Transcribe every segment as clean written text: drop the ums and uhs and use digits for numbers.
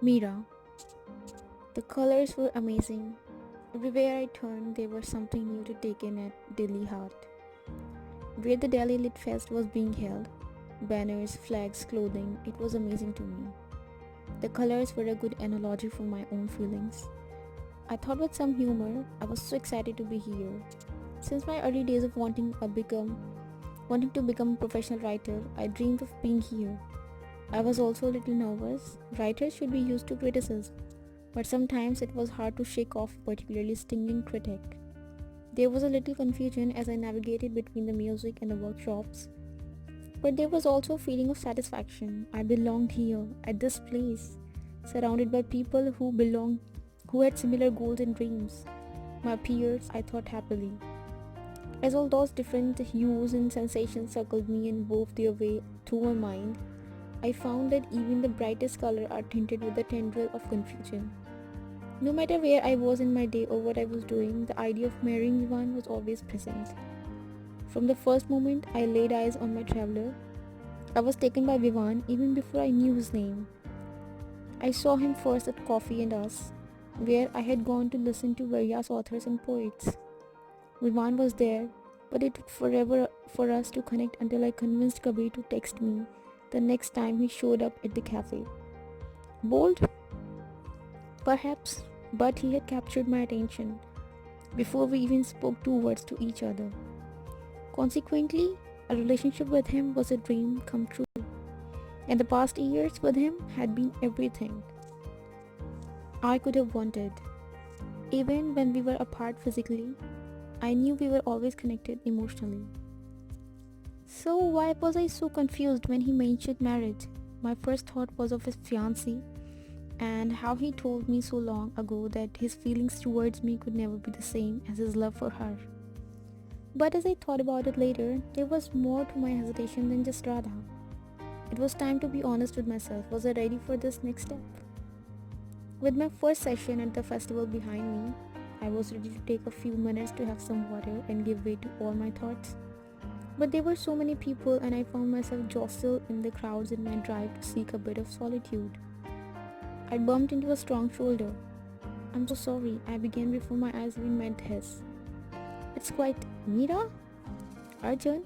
Meera. The colors were amazing. Everywhere I turned, there was something new to take in at Delhi Heart, where the Delhi Lit Fest was being held. Banners, flags, clothing, it was amazing to me. The colors were a good analogy for my own feelings. I thought with some humor, I was so excited to be here. Since my early days of wanting to become a professional writer, I dreamed of being here. I was also a little nervous. Writers should be used to criticism, but sometimes it was hard to shake off a particularly stinging critic. There was a little confusion as I navigated between the music and the workshops, but there was also a feeling of satisfaction. I belonged here, at this place, surrounded by people who had similar goals and dreams. My peers, I thought happily. As all those different hues and sensations circled me and wove their way through my mind, I found that even the brightest colors are tinted with a tendril of confusion. No matter where I was in my day or what I was doing, the idea of marrying one was always present. From the first moment I laid eyes on my traveler, I was taken by Vivan even before I knew his name. I saw him first at Coffee and Us, where I had gone to listen to various authors and poets. Vivan was there, but it took forever for us to connect until I convinced Kabir to text me the next time he showed up at the cafe. Bold? Perhaps, but he had captured my attention before we even spoke two words to each other. Consequently, a relationship with him was a dream come true, and the past years with him had been everything I could have wanted. Even when we were apart physically, I knew we were always connected emotionally. So why was I so confused when he mentioned marriage? My first thought was of his fiancée and how he told me so long ago that his feelings towards me could never be the same as his love for her. But as I thought about it later, there was more to my hesitation than just Radha. It was time to be honest with myself. Was I ready for this next step? With my first session at the festival behind me, I was ready to take a few minutes to have some water and give way to all my thoughts. But there were so many people and I found myself jostled in the crowds in my drive to seek a bit of solitude. I bumped into a strong shoulder. I'm so sorry, I began before my eyes even met his. It's quite Meera? Arjun?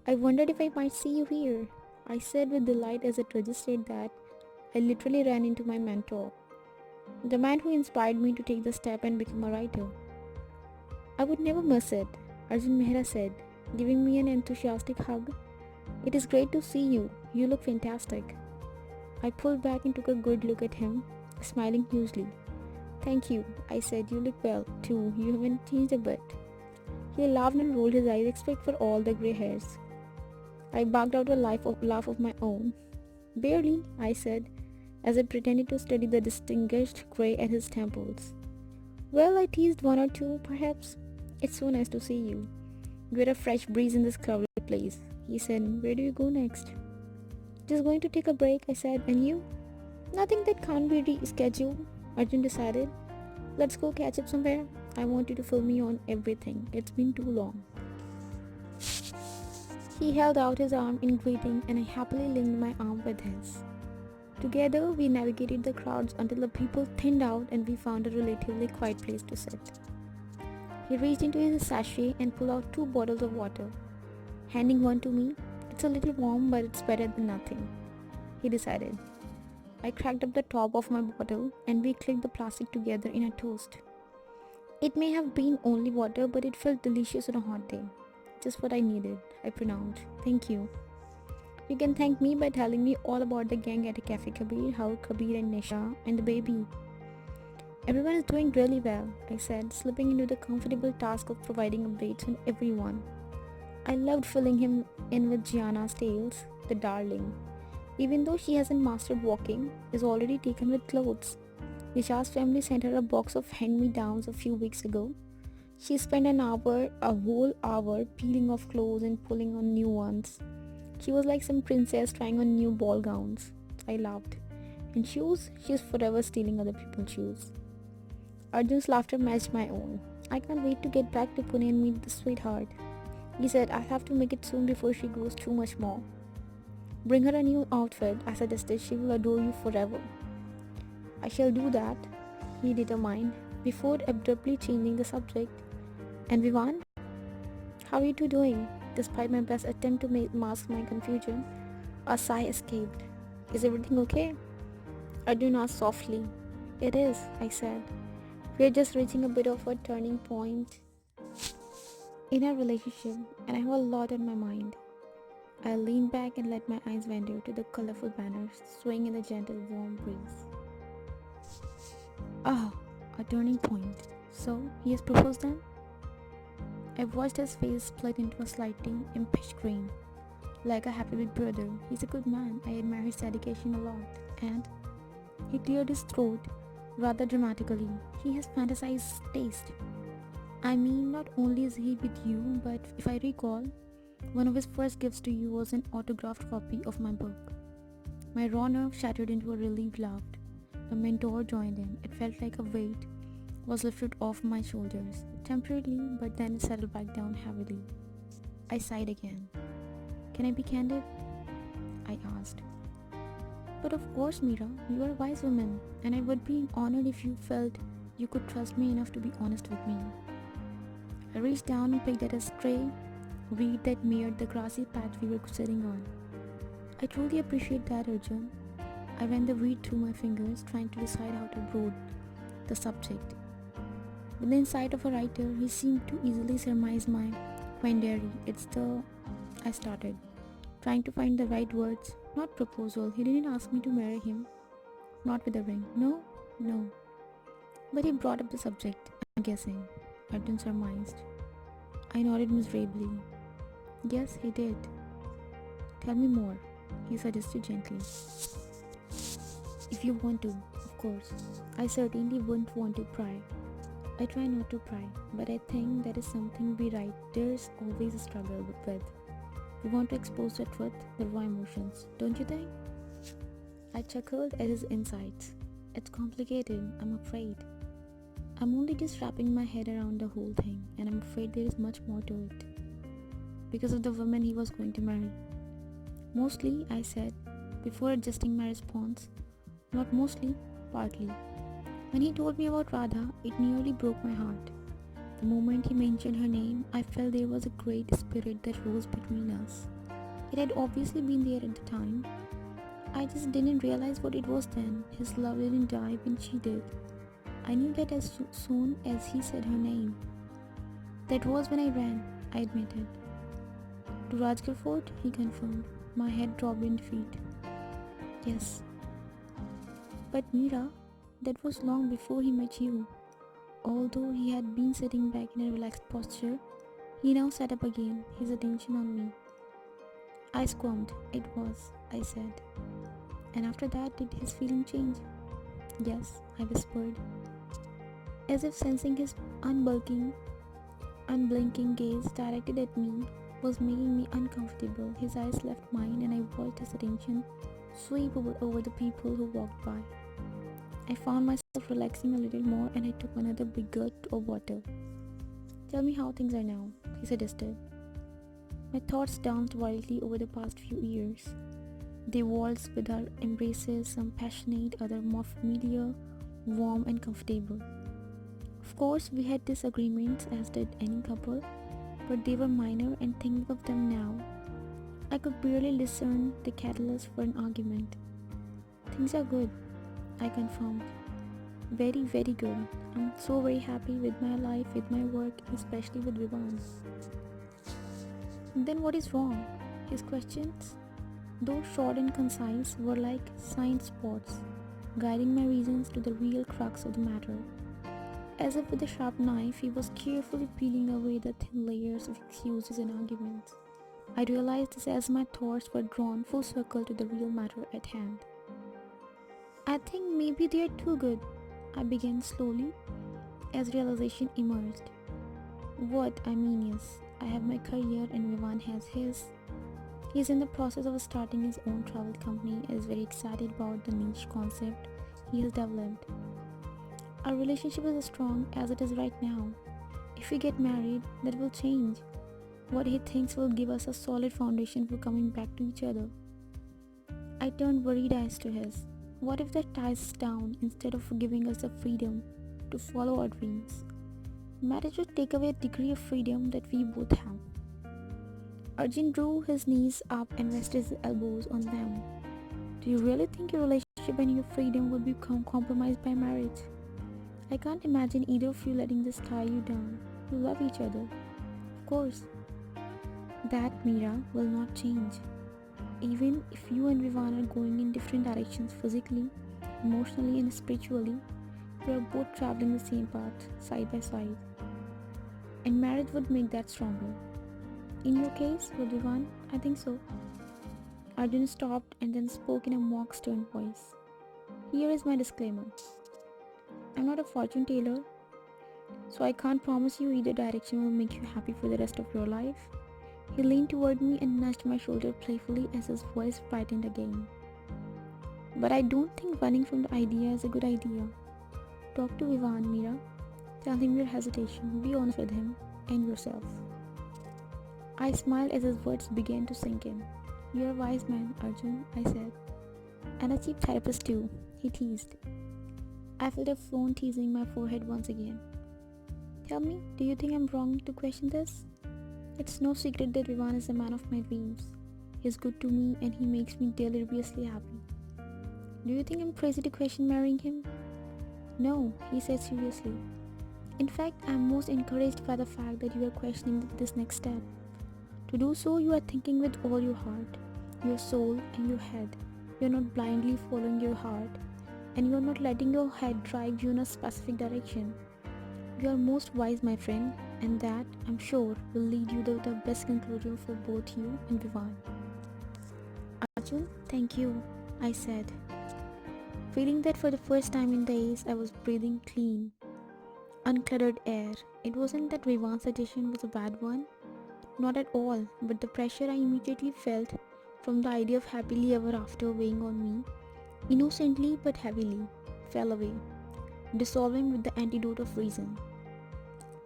I wondered if I might see you here. I said with delight as it registered that I literally ran into my mentor, the man who inspired me to take the step and become a writer. I would never miss it, Arjun Mehra said, giving me an enthusiastic hug. It is great to see you. You look fantastic. I pulled back and took a good look at him, smiling hugely. Thank you, I said. You look well, too. You haven't changed a bit. He laughed and rolled his eyes except for all the grey hairs. I barked out a laugh of my own. Barely, I said, as I pretended to study the distinguished grey at his temples. Well, I teased one or two, perhaps. It's so nice to see you. You're a fresh breeze in this crowded place, he said. Where do you go next? Just going to take a break, I said. And you? Nothing that can't be rescheduled, Arjun decided. Let's go catch up somewhere. I want you to fill me on everything. It's been too long. He held out his arm in greeting and I happily linked my arm with his. Together, we navigated the crowds until the people thinned out and we found a relatively quiet place to sit. He reached into his sachet and pulled out 2 bottles of water, handing one to me. It's a little warm, but it's better than nothing, he decided. I cracked up the top of my bottle and we clicked the plastic together in a toast. It may have been only water, but it felt delicious on a hot day. Just what I needed, I pronounced. Thank you. You can thank me by telling me all about the gang at a Cafe Kabir, how Kabir and Nisha and the baby. Everyone is doing really well, I said, slipping into the comfortable task of providing updates on everyone. I loved filling him in with Gianna's tales, the darling. Even though she hasn't mastered walking, is already taken with clothes. Nisha's family sent her a box of hand-me-downs a few weeks ago. She spent a whole hour, peeling off clothes and pulling on new ones. She was like some princess trying on new ball gowns. I laughed. And shoes? She's forever stealing other people's shoes. Arjun's laughter matched my own. I can't wait to get back to Pune and meet the sweetheart. He said I'll have to make it soon before she grows too much more. Bring her a new outfit, I suggested. She will adore you forever. I shall do that, he determined, before abruptly changing the subject. And Vivan, how are you two doing? Despite my best attempt to mask my confusion, a sigh escaped. Is everything okay? Arjun asked softly. It is, I said. We're just reaching a bit of a turning point in our relationship, and I have a lot on my mind. I leaned back and let my eyes wander to the colorful banners swaying in the gentle warm breeze. Ah, a turning point. So, he has proposed then? I watched his face split into a slightly impish grin. Like a happy big brother, he's a good man. I admire his dedication a lot. And he cleared his throat rather dramatically. He has fantasized taste. I mean, not only is he with you, but if I recall, one of his first gifts to you was an autographed copy of my book. My raw nerve shattered into a relieved laugh. My mentor joined in. It felt like a weight was lifted off my shoulders, temporarily, but then it settled back down heavily. I sighed again. Can I be candid? I asked. But of course, Meera, you are a wise woman, and I would be honored if you felt you could trust me enough to be honest with me. I reached down and picked at a stray weed that mirrored the grassy patch we were sitting on. I truly appreciate that, Arjun. I ran the weed through my fingers, trying to decide how to broach the subject. With the insight of a writer, he seemed to easily surmise my quandary. I started, trying to find the right words. Not proposal. He didn't ask me to marry him. Not with a ring. No, no. But he brought up the subject, I'm guessing. Arjun surmised. I nodded miserably. Yes, he did. Tell me more, he suggested gently. If you want to, of course. I certainly wouldn't want to pry. I try not to pry, but I think that is something we writers always struggle with. We want to expose the truth, the raw emotions, don't you think? I chuckled at his insights. It's complicated, I'm afraid. I'm only just wrapping my head around the whole thing, and I'm afraid there is much more to it. Because of the woman he was going to marry. Mostly, I said, before adjusting my response. Not mostly, partly. When he told me about Radha, it nearly broke my heart. The moment he mentioned her name, I felt there was a great spirit that rose between us. It had obviously been there at the time. I just didn't realize what it was then. His love didn't die when she did. I knew that as soon as he said her name. That was when I ran, I admitted. To Rajgarh Fort, he confirmed. My head dropped in defeat. Yes. But Meera, that was long before he met you. Although he had been sitting back in a relaxed posture, he now sat up again, his attention on me. I squirmed. It was, I said. And after that, did his feeling change? Yes, I whispered. As if sensing his unblinking gaze directed at me was making me uncomfortable, his eyes left mine and I watched his attention sweep over the people who walked by. I found myself relaxing a little more and I took another big gulp of water. Tell me how things are now, he suggested. My thoughts danced wildly over the past few years. They waltzed with our embraces, some passionate, other more familiar, warm and comfortable. Of course, we had disagreements as did any couple, but they were minor and thinking of them now, I could barely discern the catalyst for an argument. Things are good, I confirmed. Very, very good. I'm so very happy with my life, with my work, especially with Vivan. Then what is wrong? His questions, though short and concise, were like sign spots, guiding my reasons to the real crux of the matter. As if with a sharp knife, he was carefully peeling away the thin layers of excuses and arguments. I realized this as my thoughts were drawn full circle to the real matter at hand. I think maybe they are too good, I began slowly, as realization emerged. What I mean is, I have my career and Vivan has his. He is in the process of starting his own travel company and is very excited about the niche concept he has developed. Our relationship is as strong as it is right now. If we get married, that will change. What he thinks will give us a solid foundation for coming back to each other. I turned worried eyes to his. What if that ties us down instead of giving us the freedom to follow our dreams? Marriage would take away a degree of freedom that we both have. Arjun drew his knees up and rested his elbows on them. Do you really think your relationship and your freedom will become compromised by marriage? I can't imagine either of you letting this tie you down. You love each other. Of course, that Meera will not change. Even if you and Vivan are going in different directions physically, emotionally, and spiritually, you are both traveling the same path, side by side. And marriage would make that stronger. In your case, would Vivan? I think so. Arjun stopped and then spoke in a mock stern voice. Here is my disclaimer. I'm not a fortune teller, so I can't promise you either direction will make you happy for the rest of your life. He leaned toward me and nudged my shoulder playfully as his voice brightened again. But I don't think running from the idea is a good idea. Talk to Vivan, Meera. Tell him your hesitation. Be honest with him and yourself. I smiled as his words began to sink in. You're a wise man, Arjun, I said. And a cheap therapist too, he teased. I felt a phone teasing my forehead once again. Tell me, do you think I'm wrong to question this? It's no secret that Vivan is the man of my dreams. He's good to me and he makes me deliriously happy. Do you think I'm crazy to question marrying him? No, he said seriously. In fact, I'm most encouraged by the fact that you are questioning this next step. To do so, you are thinking with all your heart, your soul, and your head. You're not blindly following your heart, and you're not letting your head drive you in a specific direction. You are most wise, my friend, and that, I'm sure, will lead you to the best conclusion for both you and Vivan. Arjun, thank you, I said, feeling that for the first time in days I was breathing clean, uncluttered air. It wasn't that Vivan's suggestion was a bad one, not at all, but the pressure I immediately felt from the idea of happily ever after weighing on me, innocently but heavily, fell away, dissolving with the antidote of reason.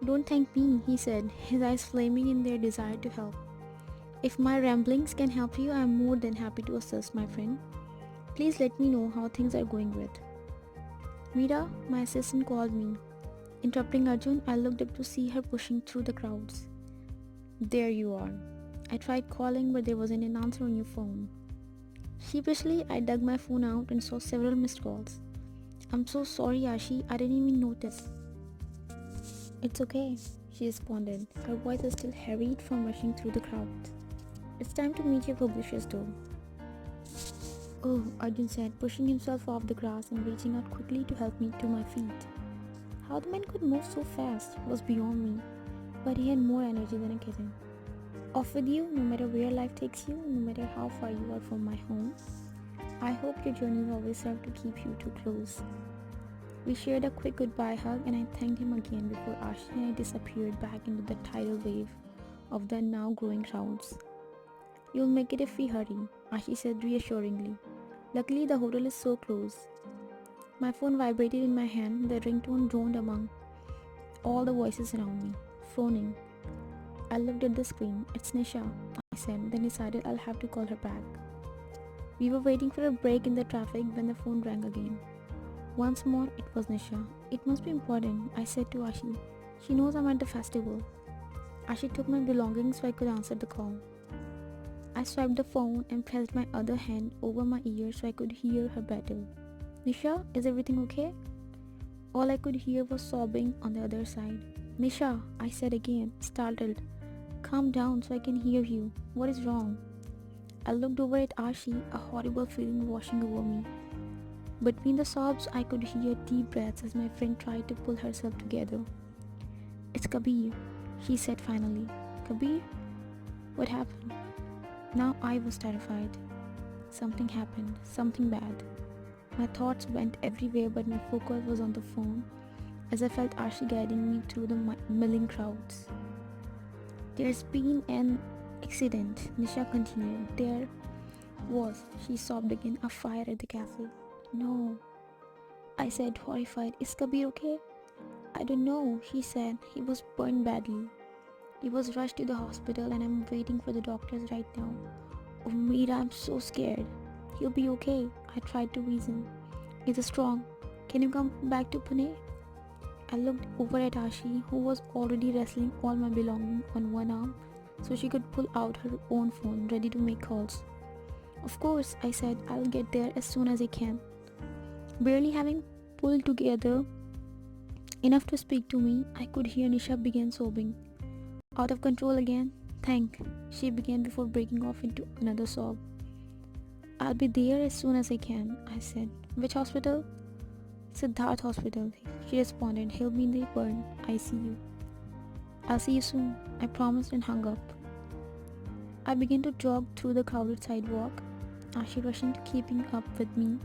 Don't thank me, he said, his eyes flaming in their desire to help. If my ramblings can help you, I am more than happy to assist, my friend. Please let me know how things are going with. Meera, my assistant, called me. Interrupting Arjun, I looked up to see her pushing through the crowds. There you are. I tried calling, but there wasn't an answer on your phone. Sheepishly, I dug my phone out and saw several missed calls. I'm so sorry, Ashi, I didn't even notice. It's okay, she responded, her voice was still harried from rushing through the crowd. It's time to meet your publishers though. Oh, Arjun said, pushing himself off the grass and reaching out quickly to help me to my feet. How the man could move so fast was beyond me, but he had more energy than a kitten. Off with you, no matter where life takes you, no matter how far you are from my home. I hope your journeys always serve to keep you too close. We shared a quick goodbye hug and I thanked him again before Ashi and I disappeared back into the tidal wave of the now growing crowds. You'll make it if we hurry, Ashi said reassuringly. Luckily the hotel is so close. My phone vibrated in my hand, the ringtone droned among all the voices around me, phoning. I looked at the screen. It's Nisha, I said, then decided I'll have to call her back. We were waiting for a break in the traffic when the phone rang again. Once more, it was Nisha. It must be important, I said to Ashi. She knows I'm at the festival. Ashi took my belongings so I could answer the call. I swiped the phone and pressed my other hand over my ear so I could hear her better. Nisha, is everything okay? All I could hear was sobbing on the other side. Nisha, I said again, startled. Calm down so I can hear you. What is wrong? I looked over at Ashi, a horrible feeling washing over me. Between the sobs, I could hear deep breaths as my friend tried to pull herself together. It's Kabir, she said finally. Kabir? What happened? Now I was terrified. Something happened, something bad. My thoughts went everywhere but my focus was on the phone as I felt Ashi guiding me through the milling crowds. There's been an accident, Nisha continued. There was, she sobbed again, a fire at the cafe. No, I said, horrified. Is Kabir okay? I don't know, she said. He was burned badly. He was rushed to the hospital and I'm waiting for the doctors right now. Oh, Meera, I'm so scared. He'll be okay, I tried to reason. It's strong. Can you come back to Pune? I looked over at Ashi, who was already wrestling all my belongings on one arm so she could pull out her own phone ready to make calls. Of course, I said, I'll get there as soon as I can. Barely having pulled together enough to speak to me, I could hear Nisha begin sobbing. Out of control again? Thank, she began before breaking off into another sob. I'll be there as soon as I can, I said. Which hospital? Siddharth Hospital, she responded. He'll be in the burn ICU. I'll see you soon, I promised and hung up. I began to jog through the crowded sidewalk, Ashi rushing to keeping up with me.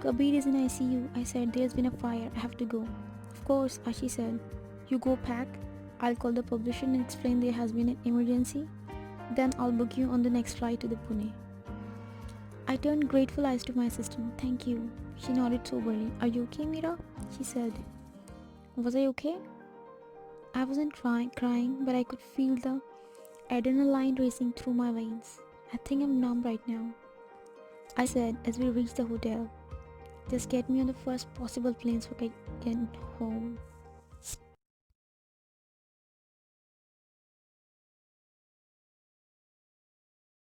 Kabir is in ICU, I said. There's been a fire, I have to go. Of course, Ashi said. You go pack. I'll call the publisher and explain there has been an emergency. Then I'll book you on the next flight to the Pune. I turned grateful eyes to my assistant. Thank you. She nodded soberly. Are you okay, Meera? She said. Was I okay? I wasn't crying, but I could feel the adrenaline racing through my veins. I think I'm numb right now, I said as we reached the hotel. Just get me on the first possible plane so I can get home.